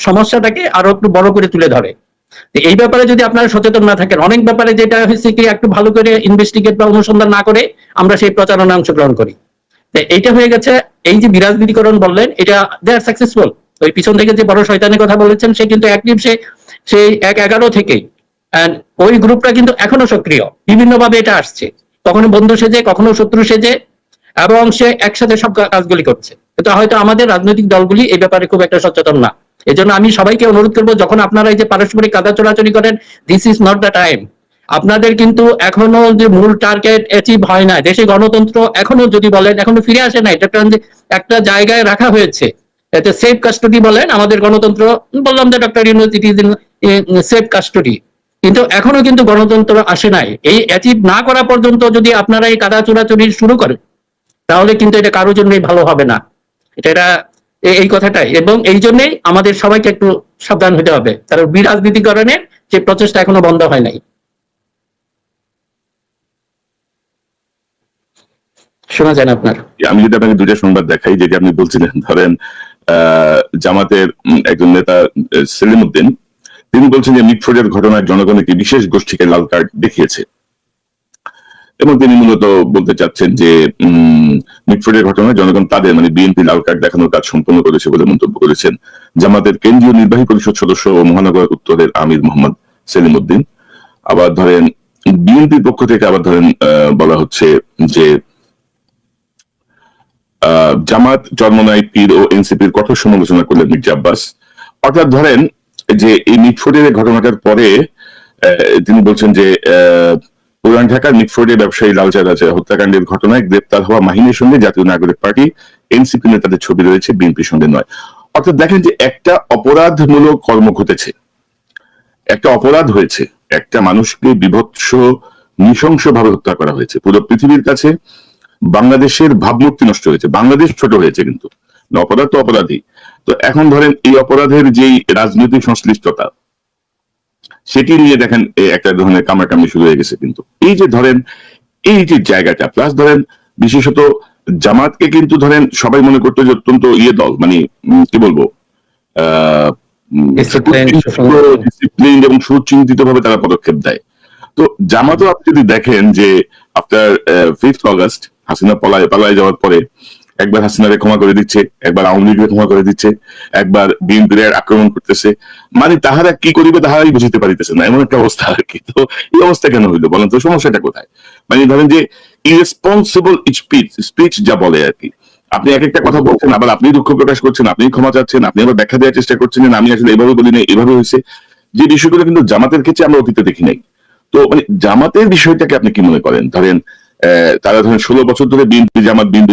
সমস্যাটাকে আরো একটু বড় করে তুলে ধরে। এই ব্যাপারে যদি আপনারা সচেতন না থাকেন, অনেক ব্যাপারে যেটা হচ্ছে কি একটু ভালো করে ইনভেস্টিগেট বা অনুসন্ধান না করে আমরা সেই প্রচারণায় অংশগ্রহণ করি। এইটা হয়ে গেছে। এই যে বিরাজনীতিকরণ বললেন, এটা দে আর সাকসেসফুল। ওই পিছন থেকে যে বড় শয়তানের কথা বলেছেন সে কিন্তু অ্যাক্টিভ, সেই 1-11 থেকেই। ওই গ্রুপটা কিন্তু এখনো সক্রিয়, বিভিন্ন ভাবে এটা আসছে, কখনো বন্ধু সেজে, কখনো শত্রু সেজে, এবং সে একসাথে সব কাজগুলি করছে। কিন্তু হয়তো আমাদের রাজনৈতিক দলগুলি এই ব্যাপারে খুব একটা সচেতন না। এই জন্য আমি সবাইকে অনুরোধ করবো, যখন আপনারা এই যে পারস্পরিক কাদা চোরাচুরি করেন, this is not the time. আপনাদের কিন্তু এখনো যে মূল টার্গেট অ্যাচিভ হয় না। দেশে গণতন্ত্র এখনো যদি বলেন এখনো ফিরে আসে না। এটা একটা জায়গায় রাখা হয়েছে, এতে সেফ কাস্টডি বলেন আমাদের গণতন্ত্র। বললাম যে doctor Yunus it is in safe custody, কিন্তু এখনো কিন্তু গণতন্ত্র আসে নাই। এই অ্যাচিভ না করা পর্যন্ত যদি আপনারা এই কাদা চোরাচুরি শুরু করেন, তাহলে কিন্তু এটা কারোর জন্যই ভালো হবে না। এটা এই কথাটাই, এবং এই জন্যই আমাদের সবাইকে একটু সাবধান হতে হবে, কারণ বিরাজনীতিকরণের যে প্রচেষ্টা এখনো বন্ধ হয় নাই। শোনা যায় না আপনার? আমি যদি আপনাকে দুইটা সংবাদ দেখাই, যেটা আপনি বলছিলেন, ধরেন জামাতের একজন নেতা সেলিম উদ্দিন, তিনি বলছেন যে মিটফোর্ডের ঘটনায় জনগণ একটি বিশেষ গোষ্ঠীকে লাল কার্ড দেখিয়েছে, এবং তিনি মূলত বলতে চাচ্ছেন যে মিটফোর্ডের ঘটনায় জনগণ তাদের মানে বিএনপি লাল কার্ড দেখানোর কাজ সম্পন্ন করেছে বলে মন্তব্য করেছেন জামাতের কেন্দ্রীয় নির্বাহী পরিষদ সদস্য ও মহানগর উত্তরের আমির মোহাম্মদ সেলিম উদ্দিন। আবার ধরেন বিএনপির পক্ষ থেকে আবার ধরেন বলা হচ্ছে যে জামাত চরমনাই পীর ও এনসিপির কঠোর সমালোচনা করলেন মির্জা আব্বাস। অর্থাৎ ধরেন যে এই মিটফোর্ডের ঘটনাটার পরে তিনি বলছেন যে পুরান ঢাকার মিটফোর্ডে ব্যবসায়ী লালচাঁদ হত্যাকাণ্ডের ঘটনায় গ্রেপ্তার হওয়া মাহিনের সঙ্গে জাতীয় নাগরিক পার্টি এনসিপি নেতাদের ছবি রয়েছে, বিএনপির সঙ্গে নয়। অর্থাৎ দেখেন যে একটা অপরাধমূলক কর্ম ঘটেছে, একটা অপরাধ হয়েছে, একটা মানুষকে বিভৎস নৃশংসভাবে হত্যা করা হয়েছে। পুরো পৃথিবীর কাছে বাংলাদেশের ভাবমূর্তি নষ্ট হয়েছে, বাংলাদেশ ছোট হয়েছে, কিন্তু অপরাধ তো অপরাধী। তো এখন ধরেন এই অপরাধের যেই রাজনৈতিক সংশ্লিষ্টতা, সেটি নিয়ে দেখেন একটা ধরনের কামড়াকামড়ি শুরু হয়ে গেছে। কিন্তু এই যে ধরেন এই যে জায়গাটা, প্লাস ধরেন বিশেষত জামাতকে কিন্তু ধরেন সবাই মনে করতো যে অত্যন্ত দল, মানে কি বলবো, ডিসিপ্লিন এবং সুচিন্তিত ভাবে তারা পদক্ষেপ দেয়। তো জামাতও আপনি যদি দেখেন যে আফটার 5th অগস্ট হাসিনা পালায় যাওয়ার পরে একবার হাসিনারে ক্ষমা করে দিচ্ছে, একবার আওয়ামী লীগের ক্ষমা করে দিচ্ছে, একবার বিএনপির আক্রমণ করতেছে, মানে তাহারা কি করিবে তাহারাই বুঝতে পারিতেছে না, এমন একটা অবস্থা আর কি। তো এই অবস্থা কেন হইলো বলেন তো? সমস্যাটা কোথায়? মানে ধরেন যে ইরেসপন্সিবল স্পিচ যা বলে আর কি, আপনি এক একটা কথা বলছেন, আবার আপনি দুঃখ প্রকাশ করছেন, আপনি ক্ষমা চাচ্ছেন, আপনি আবার ব্যাখ্যা দেওয়ার চেষ্টা করছেন যে আমি আসলে এভাবে বলি না, এভাবে হয়েছে, যে বিষয়গুলো কিন্তু জামাতের ক্ষেত্রে আমরা অতীতে দেখি নাই। তো মানে জামাতের বিষয়টাকে আপনি কি মনে করেন? ধরেন তারা ধরেন 16 বছর ধরে বিএনপি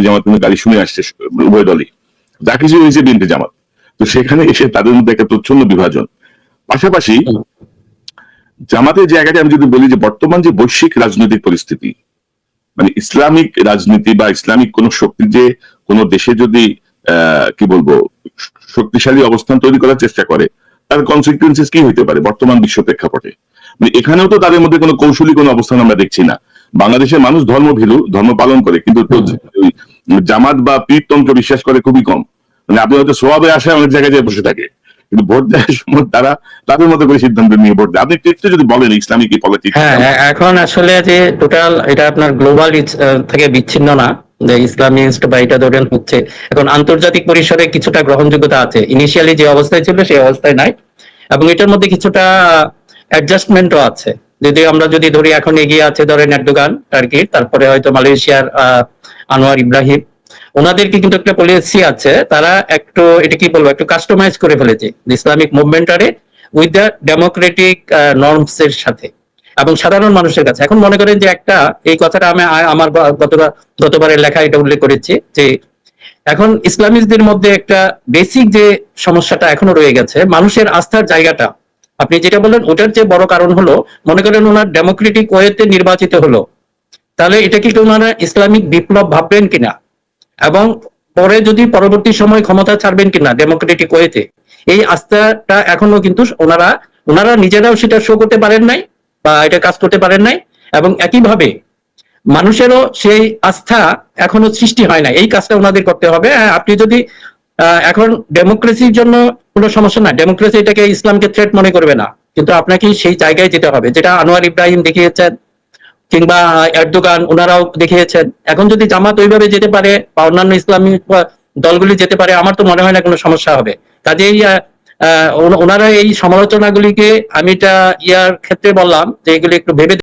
জামাত গালি শুনে আসছে উভয় দলই, যা কিছু হয়েছে বিএনপি জামাত। তো সেখানে এসে তাদের মধ্যে একটা প্রচ্ছন্ন বিভাজন। পাশাপাশি জামাতের জায়গাটা আমি যদি বলি যে বর্তমান যে বৈশ্বিক রাজনৈতিক পরিস্থিতি, মানে ইসলামিক রাজনীতি বা ইসলামিক কোন শক্তি যে কোন দেশে যদি কি বলবো শক্তিশালী অবস্থান তৈরি করার চেষ্টা করে, তার কনসিকুয়েন্সেস কি হইতে পারে বর্তমান বিশ্ব প্রেক্ষাপটে? মানে এখানেও তো তাদের মধ্যে কোনো কৌশলী কোনো অবস্থান আমরা দেখছি না। বাংলাদেশের মানুষ ধর্মভীরু, ধর্ম পালন করে, কিন্তু জামাত বা পীরতন্ত্র বিশ্বাস করে খুবই কম। মানে আপনি হয়তো সোয়াবে আসায় অনেক জায়গায় বসে থাকে, কিন্তু ভোট দেওয়ার সময় তারা তাদের মতো করে সিদ্ধান্ত নিয়ে ভোট দেয়। আপনি একটু যদি বলেন ইসলামিক পলিটিক্স। হ্যাঁ, এখন আসলে যে টোটাল এটা আপনার গ্লোবাল থেকে বিচ্ছিন্ন না, যে ইসলামিস্ট বা এটা ধরেন হচ্ছে এখন আন্তর্জাতিক পরিসরে কিছুটা গ্রহণযোগ্যতা আছে। ইনিশিয়ালি যে অবস্থায় ছিল সেই অবস্থায় নাই, এবং এটার মধ্যে কিছুটা অ্যাডজাস্টমেন্টও আছে। যদি আমরা যদি ধরি এখন এগিয়ে আছে ধরেন এরদোগান টার্কির, তারপরে হয়তো মালয়েশিয়ার আনোয়ার ইব্রাহিম, ওনাদেরকে কিন্তু একটা পলিসি আছে, তারা একটু এটা কি বলবো একটু কাস্টমাইজ করে ফেলেছে ইসলামিক মুভমেন্টারে উইথ দ্য ডেমোক্রেটিক নর্মস এর সাথে এবং সাধারণ মানুষের কাছে। এখন মনে করেন যে একটা এই কথাটা আমি আমার গতবারের লেখা এটা উল্লেখ করেছি যে এখন ইসলামিস্টদের মধ্যে একটা বেসিক যে সমস্যাটা এখনো রয়ে গেছে, মানুষের আস্থার জায়গাটা। আপনি যেটা বললেন ওটার যে বড় কারণ হলো, মনে করেন ওনার ডেমোক্রেটিক ওয়েতে নির্বাচিত হলো, তাহলে এটা কি ওনারা ইসলামিক বিপ্লব ভাববেন কিনা, এবং পরে যদি পরবর্তী সময় ক্ষমতা ছাড়বেন কিনা ডেমোক্রেটিক ওয়েতে, এই আস্থাটা এখনো কিন্তু ওনারা নিজেরাও সেটা শো করতে পারেন নাই বা এটা কাজ করতে পারেন নাই, এবং একইভাবে মানুষেরও সেই আস্থা এখনো সৃষ্টি হয় না। এই কাজটা ওনাদের করতে হবে। আপনি যদি এখন ডেমোক্রেসির জন্য কোনো সমস্যা না, ডেমোক্রেসি এটাকে ইসলামকে থ্রেট মনে করবে না, কিন্তু আপনাকে সেই জায়গায় যেতে হবে যেটা আনোয়ার ইব্রাহিম দেখিয়েছেন কিংবা এরদোগান ওনারাও দেখিয়েছেন। এখন যদি জামাত ওইভাবে যেতে পারে বা অন্যান্য ইসলামী দলগুলি যেতে পারে, আমার তো মনে হয় না কোনো সমস্যা হবে। কাজেই ওনারা এই সমালোচনাগুলিকে, আমি এটা ইয়ার ক্ষেত্রে বললাম যে এগুলি একটু ভেবে